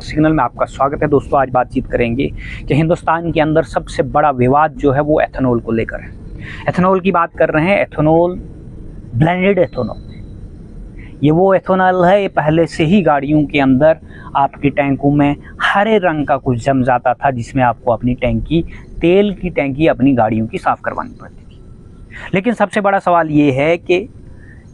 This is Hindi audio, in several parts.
सिग्नल में आपका स्वागत है। दोस्तों, आज बातचीत करेंगे कि हिंदुस्तान के अंदर सबसे बड़ा विवाद जो है वो एथेनॉल को लेकर है। एथेनॉल की बात कर रहे हैं। एथेनॉल, ब्लेंडेड एथेनॉल, ये वो एथेनॉल है, ये पहले से ही गाड़ियों के अंदर आपकी टैंकों में हरे रंग का कुछ जम जाता था, जिसमें आपको अपनी टैंकी, तेल की टैंकी अपनी गाड़ियों की साफ़ करवानी पड़ती थी। लेकिन सबसे बड़ा सवाल ये है कि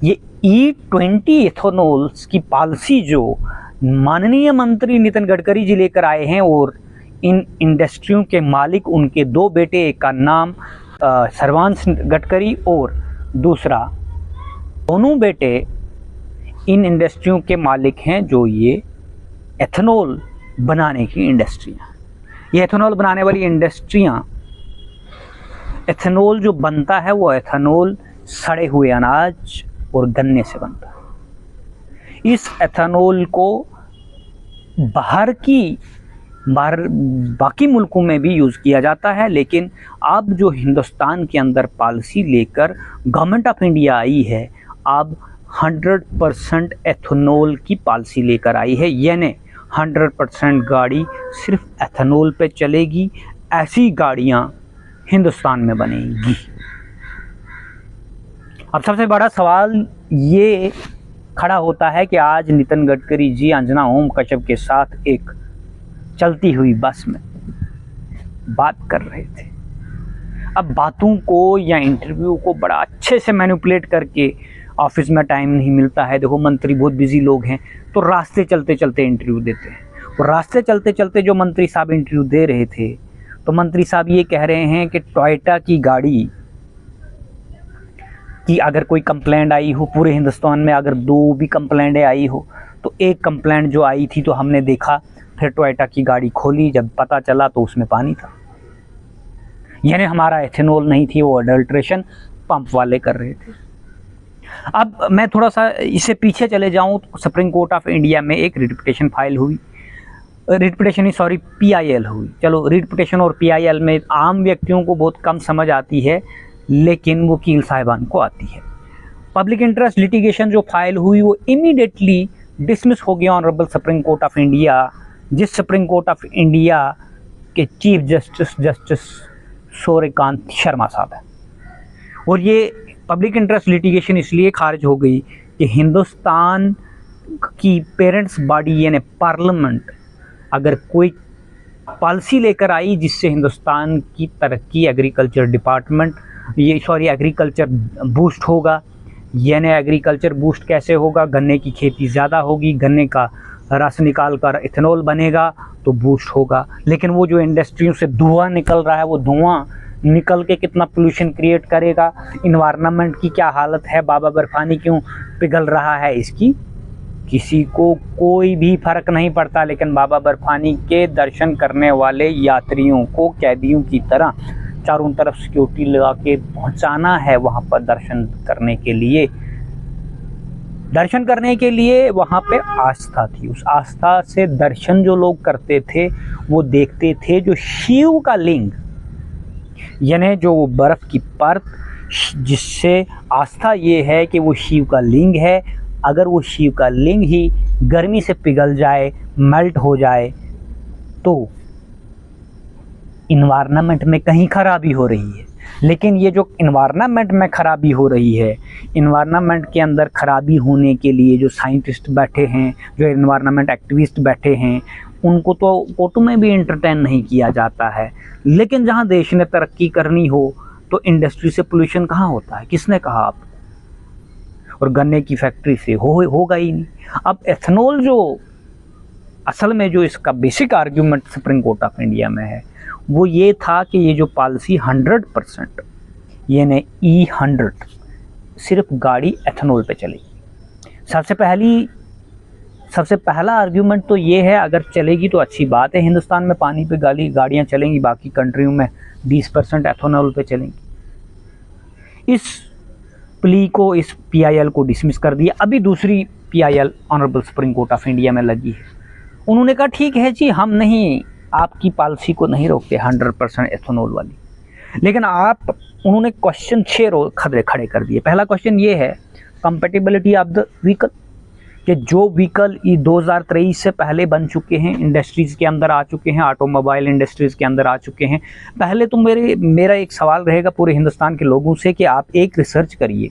ये E20 एथेनॉल्स की पॉलिसी जो माननीय मंत्री नितिन गडकरी जी लेकर आए हैं, और इन इंडस्ट्रियों के मालिक उनके दो बेटे, एक का नाम सर्वांश गडकरी और दूसरा, दोनों बेटे इन इंडस्ट्रियों के मालिक हैं जो ये एथेनॉल बनाने की इंडस्ट्रियाँ, ये एथेनॉल बनाने वाली इंडस्ट्रियाँ, एथेनॉल जो बनता है वो एथेनॉल सड़े हुए अनाज और गन्ने से बनता है। इस एथेनॉल को बाकी मुल्कों में भी यूज़ किया जाता है, लेकिन अब जो हिंदुस्तान के अंदर पॉलिसी लेकर गवर्नमेंट ऑफ इंडिया आई है, अब 100% एथेनॉल की पॉलिसी लेकर आई है, यानी 100% गाड़ी सिर्फ एथेनॉल पे चलेगी। ऐसी गाड़ियाँ हिंदुस्तान में बनेंगी। अब सबसे बड़ा सवाल ये खड़ा होता है कि आज नितिन गडकरी जी अंजना ओम कश्यप के साथ एक चलती हुई बस में बात कर रहे थे। अब बातों को या इंटरव्यू को बड़ा अच्छे से मैनिपुलेट करके, ऑफिस में टाइम नहीं मिलता है, देखो मंत्री बहुत बिजी लोग हैं, तो रास्ते चलते चलते इंटरव्यू देते हैं। और रास्ते चलते चलते जो मंत्री साहब इंटरव्यू दे रहे थे, तो मंत्री साहब ये कह रहे हैं कि टोयोटा की गाड़ी कि अगर कोई कंप्लेंट आई हो, पूरे हिंदुस्तान में अगर 2 भी कंप्लेंटें आई हो, तो एक कंप्लेंट जो आई थी तो हमने देखा, फिर टोयोटा की गाड़ी खोली, जब पता चला तो उसमें पानी था, यानी हमारा एथेनॉल नहीं थी, वो अडल्ट्रेशन पंप वाले कर रहे थे। अब मैं थोड़ा सा इससे पीछे चले जाऊं तो सुप्रीम कोर्ट ऑफ इंडिया में एक रिट पिटीशन फाइल हुई, PIL हुई। चलो, रिट पिटीशन और PIL में आम व्यक्तियों को बहुत कम समझ आती है, लेकिन वकील साहिबान को आती है। पब्लिक इंटरेस्ट लिटिगेशन जो फाइल हुई वो इमीडिएटली डिसमिस हो गया honourable supreme court of India, जिस सुप्रीम कोर्ट ऑफ इंडिया के चीफ जस्टिस सूर्यकांत शर्मा साहब है। और ये पब्लिक इंटरेस्ट लिटिगेशन इसलिए खारिज हो गई कि हिंदुस्तान की पेरेंट्स बॉडी यानी पार्लियामेंट अगर कोई पॉलिसी लेकर आई जिससे हिंदुस्तान की तरक्की, एग्रीकल्चर डिपार्टमेंट, एग्रीकल्चर बूस्ट होगा, यानी एग्रीकल्चर बूस्ट कैसे होगा, गन्ने की खेती ज़्यादा होगी, गन्ने का रस निकाल कर इथेनॉल बनेगा तो बूस्ट होगा। लेकिन वो जो इंडस्ट्रियों से धुआं निकल रहा है, वो धुआं निकल के कितना पोल्यूशन क्रिएट करेगा, इन्वायरमेंट की क्या हालत है, बाबा बर्फानी क्यों पिघल रहा है, इसकी किसी को कोई भी फर्क नहीं पड़ता। लेकिन बाबा बर्फानी के दर्शन करने वाले यात्रियों को कैदियों की तरह चारों तरफ सिक्योरिटी लगा के पहुंचाना है वहां पर दर्शन करने के लिए वहां पे आस्था थी। उस आस्था से दर्शन जो लोग करते थे वो देखते थे जो शिव का लिंग, यानी जो वो बर्फ की परत, जिससे आस्था ये है कि वो शिव का लिंग है। अगर वो शिव का लिंग ही गर्मी से पिघल जाए, मेल्ट हो जाए, तो इन्वायरमेंट में कहीं खराबी हो रही है। लेकिन ये जो इन्वायरमेंट में खराबी हो रही है, इन्वायरमेंट के अंदर खराबी होने के लिए जो साइंटिस्ट बैठे हैं, जो इन्वायरमेंट एक्टिविस्ट बैठे हैं, उनको तो कोर्ट में भी एंटरटेन नहीं किया जाता है। लेकिन जहाँ देश ने तरक्की करनी हो तो इंडस्ट्री से पोल्यूशन कहाँ होता है, किसने कहा आप? और गन्ने की फैक्ट्री से होगा ही नहीं। अब एथेनॉल जो असल में जो इसका basic argument supreme court of India में है वो ये था कि ये जो पॉलिसी 100% यानी E100 सिर्फ गाड़ी एथेनॉल पे चलेगी। सबसे पहला आर्ग्यूमेंट तो ये है, अगर चलेगी तो अच्छी बात है, हिंदुस्तान में पानी पे गाड़ियाँ चलेंगी, बाकी कंट्रियों में 20% एथेनॉल पे चलेंगी। इस प्ली को, इस PIL को डिसमिस कर दिया। अभी दूसरी PIL honourable supreme court of India में लगी है। उन्होंने कहा ठीक है जी, हम नहीं, आपकी पॉलिसी को नहीं रोकते 100% एथेनॉल वाली, लेकिन उन्होंने क्वेश्चन 6 खड़े कर दिए। पहला क्वेश्चन ये है, कंपैटिबिलिटी ऑफ द व्हीकल, कि जो व्हीकल 2023 से पहले बन चुके हैं, इंडस्ट्रीज़ के अंदर आ चुके हैं, ऑटोमोबाइल इंडस्ट्रीज़ के अंदर आ चुके हैं, पहले तो मेरा एक सवाल रहेगा पूरे हिंदुस्तान के लोगों से कि आप एक रिसर्च करिए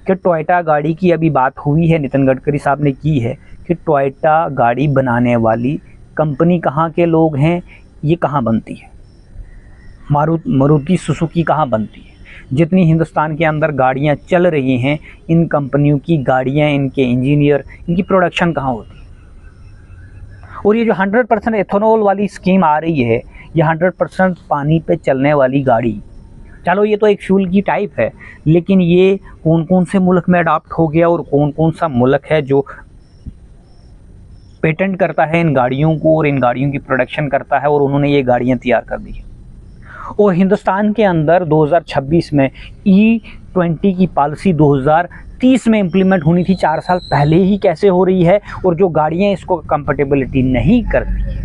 कि टोयोटा गाड़ी की अभी बात हुई है, नितिन गडकरी साहब ने की है कि टोयोटा गाड़ी बनाने वाली कंपनी कहाँ के लोग हैं, ये कहाँ बनती है, मारुति सुजुकी कहाँ बनती है। जितनी हिंदुस्तान के अंदर गाड़ियाँ चल रही हैं, इन कंपनियों की गाड़ियाँ, इनके इंजीनियर, इनकी प्रोडक्शन कहाँ होती है। और ये जो 100% एथेनॉल वाली स्कीम आ रही है, ये 100% पानी पे चलने वाली गाड़ी, चलो ये तो एक फ्यूल की टाइप है, लेकिन ये कौन कौन से मुल्क में अडॉप्ट हो गया और कौन कौन सा मुल्क है जो पेटेंट करता है इन गाड़ियों को और इन गाड़ियों की प्रोडक्शन करता है, और उन्होंने ये गाड़ियाँ तैयार कर दी है। और हिंदुस्तान के अंदर 2026 में E20 की पॉलिसी 2030 में इम्प्लीमेंट होनी थी, 4 साल पहले ही कैसे हो रही है। और जो गाड़ियाँ इसको कंपैटिबिलिटी नहीं करती है,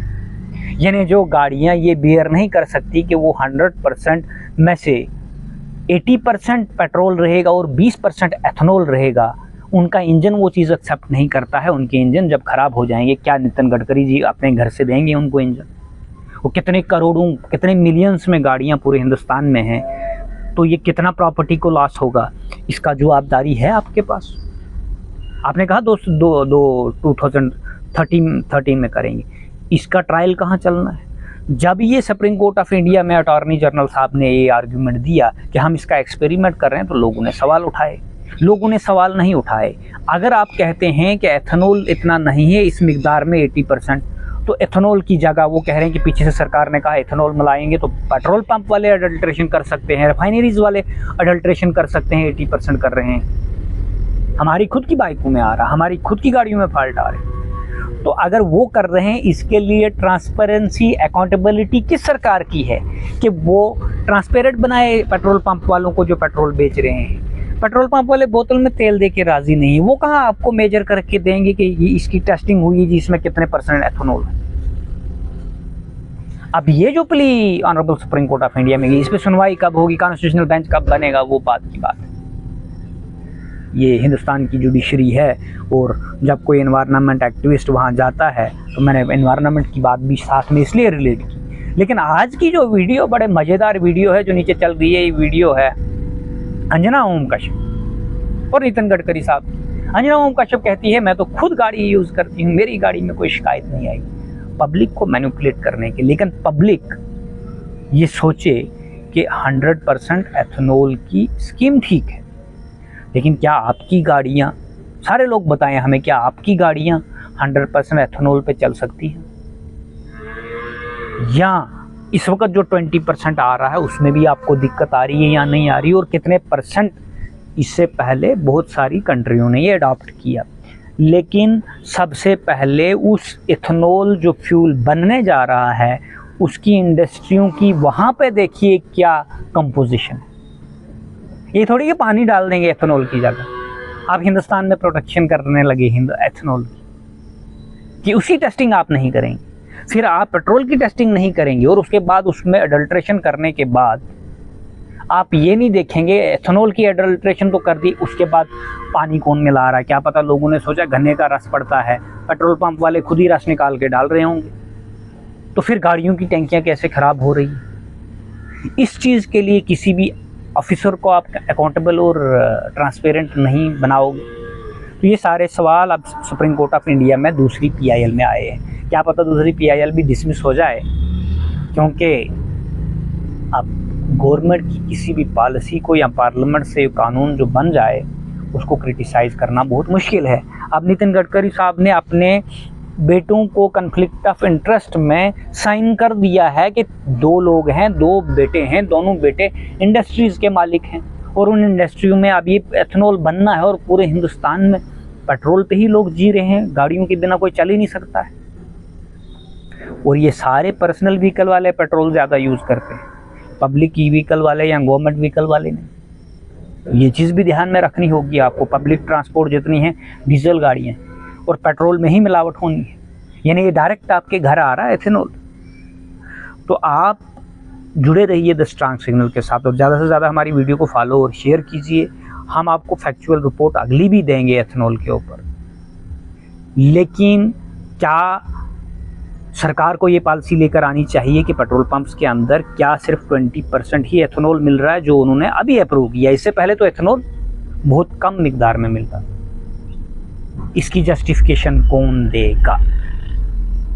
यानी जो गाड़ियाँ ये बियर नहीं कर सकती कि वो 100% में से 80% पेट्रोल रहेगा और 20% एथेनॉल रहेगा, उनका इंजन वो चीज़ एक्सेप्ट नहीं करता है। उनके इंजन जब ख़राब हो जाएंगे, क्या नितिन गडकरी जी अपने घर से देंगे उनको इंजन? वो कितने करोड़ों, कितने मिलियंस में गाड़ियाँ पूरे हिंदुस्तान में हैं, तो ये कितना प्रॉपर्टी को लॉस होगा, इसका जवाबदारी है आपके पास। आपने कहा 2013 में करेंगे, इसका ट्रायल कहाँ चलना है? जब ये सुप्रीम कोर्ट ऑफ इंडिया में अटॉर्नी जनरल साहब ने ये आर्ग्यूमेंट दिया कि हम इसका एक्सपेरिमेंट कर रहे हैं, तो लोगों ने सवाल उठाए। लोगों ने सवाल नहीं उठाए। अगर आप कहते हैं कि एथेनॉल इतना नहीं है, इस मिकदार में 80%, तो एथेनॉल की जगह वो कह रहे हैं कि पीछे से सरकार ने कहा एथेनॉल मिलाएंगे तो पेट्रोल पंप वाले अडल्ट्रेशन कर सकते हैं, रिफाइनरीज वाले अडल्ट्रेशन कर सकते हैं, 80% कर रहे हैं। हमारी खुद की बाइकों में आ रहा, हमारी खुद की गाड़ियों में फॉल्ट आ रहे। तो अगर वो कर रहे हैं, इसके लिए ट्रांसपेरेंसी, अकाउंटेबिलिटी किस सरकार की है कि वो ट्रांसपेरेंट बनाए पेट्रोल पंप वालों को जो पेट्रोल बेच रहे हैं। पेट्रोल पंप वाले बोतल में तेल दे के राजी नहीं, वो कहाँ आपको मेजर करके देंगे कि ये इसकी टेस्टिंग हुई जी, इसमें कितने % एथेनॉल है। अब ये जो plea honourable supreme court of India में गई, इस पर सुनवाई कब होगी, कॉन्स्टिट्यूशनल बेंच कब बनेगा, वो बात की बात है। ये हिंदुस्तान की जुडिशरी है, और जब कोई एनवायरनमेंट एक्टिविस्ट वहाँ जाता है, तो मैंने एनवायरनमेंट की बात भी साथ में इसलिए रिलेट की। लेकिन आज की जो वीडियो बड़े मज़ेदार वीडियो है जो नीचे चल रही है, ये वीडियो है अंजना ओम कश्यप और नितिन गडकरी साहब की। अंजना ओम कश्यप कहती है मैं तो खुद गाड़ी यूज़ करती हूँ, मेरी गाड़ी में कोई शिकायत नहीं आई, पब्लिक को मैनिपुलेट करने के। लेकिन पब्लिक ये सोचे कि 100% एथेनॉल की स्कीम ठीक है, लेकिन क्या आपकी गाड़ियाँ, सारे लोग बताएं हमें, क्या आपकी गाड़ियाँ 100% एथेनॉल पे चल सकती हैं? या इस वक्त जो 20% आ रहा है उसमें भी आपको दिक्कत आ रही है या नहीं आ रही? और कितने % इससे पहले बहुत सारी कंट्रियों ने ये अडॉप्ट किया। लेकिन सबसे पहले उस एथेनॉल जो फ्यूल बनने जा रहा है उसकी इंडस्ट्रियों की वहाँ पे देखिए क्या कंपोजिशन है। ये थोड़ी कि पानी डाल देंगे एथेनॉल की जगह, आप हिंदुस्तान में प्रोडक्शन करने लगे एथेनॉल की उसी टेस्टिंग आप नहीं करेंगे, फिर आप पेट्रोल की टेस्टिंग नहीं करेंगे, और उसके बाद उसमें अडल्ट्रेशन करने के बाद आप ये नहीं देखेंगे एथेनॉल की अडल्ट्रेशन तो कर दी, उसके बाद पानी कौन मिला रहा है। क्या पता लोगों ने सोचा गन्ने का रस पड़ता है, पेट्रोल पंप वाले खुद ही रस निकाल के डाल रहे होंगे, तो फिर गाड़ियों की टैंकियाँ कैसे ख़राब हो रही हैं। इस चीज़ के लिए किसी भी ऑफिसर को आप अकाउंटेबल और ट्रांसपेरेंट नहीं बनाओगे। तो ये सारे सवाल अब सुप्रीम कोर्ट ऑफ इंडिया में दूसरी PIL में आए हैं। क्या पता दूसरी PIL भी डिसमिस हो जाए, क्योंकि अब गवर्नमेंट की किसी भी पॉलिसी को या पार्लियामेंट से कानून जो बन जाए उसको क्रिटिसाइज़ करना बहुत मुश्किल है। अब नितिन गडकरी साहब ने अपने बेटों को कन्फ्लिक्ट ऑफ इंटरेस्ट में साइन कर दिया है कि 2 लोग हैं, 2 बेटे हैं, दोनों बेटे इंडस्ट्रीज़ के मालिक हैं, और उन इंडस्ट्रियों में अब ये एथेनॉल बनना है, और पूरे हिंदुस्तान में पेट्रोल पे ही लोग जी रहे हैं, गाड़ियों के बिना कोई चल ही नहीं सकता है। और ये सारे पर्सनल व्हीकल वाले पेट्रोल ज़्यादा यूज़ करते हैं, पब्लिक ई व्हीकल वाले या गवर्नमेंट व्हीकल वाले नहीं। ये चीज़ भी ध्यान में रखनी होगी आपको। पब्लिक ट्रांसपोर्ट जितनी है डीजल गाड़ियाँ, और पेट्रोल में ही मिलावट होनी है, यानी ये डायरेक्ट आपके घर आ रहा है एथेनॉल। तो आप जुड़े रहिए द स्ट्रांग सिग्नल के साथ, और ज़्यादा से ज़्यादा हमारी वीडियो को फॉलो और शेयर कीजिए। हम आपको फैक्चुअल रिपोर्ट अगली भी देंगे एथेनॉल के ऊपर लेकिन क्या सरकार को ये पॉलिसी लेकर आनी चाहिए कि पेट्रोल पंप्स के अंदर क्या सिर्फ 20% ही एथेनॉल मिल रहा है, जो उन्होंने अभी अप्रूव किया। इससे पहले तो एथेनॉल बहुत कम मिकदार में मिलता। इसकी जस्टिफिकेशन कौन देगा?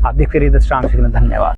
आप देखते रहिए द स्टार सिग्नल। धन्यवाद।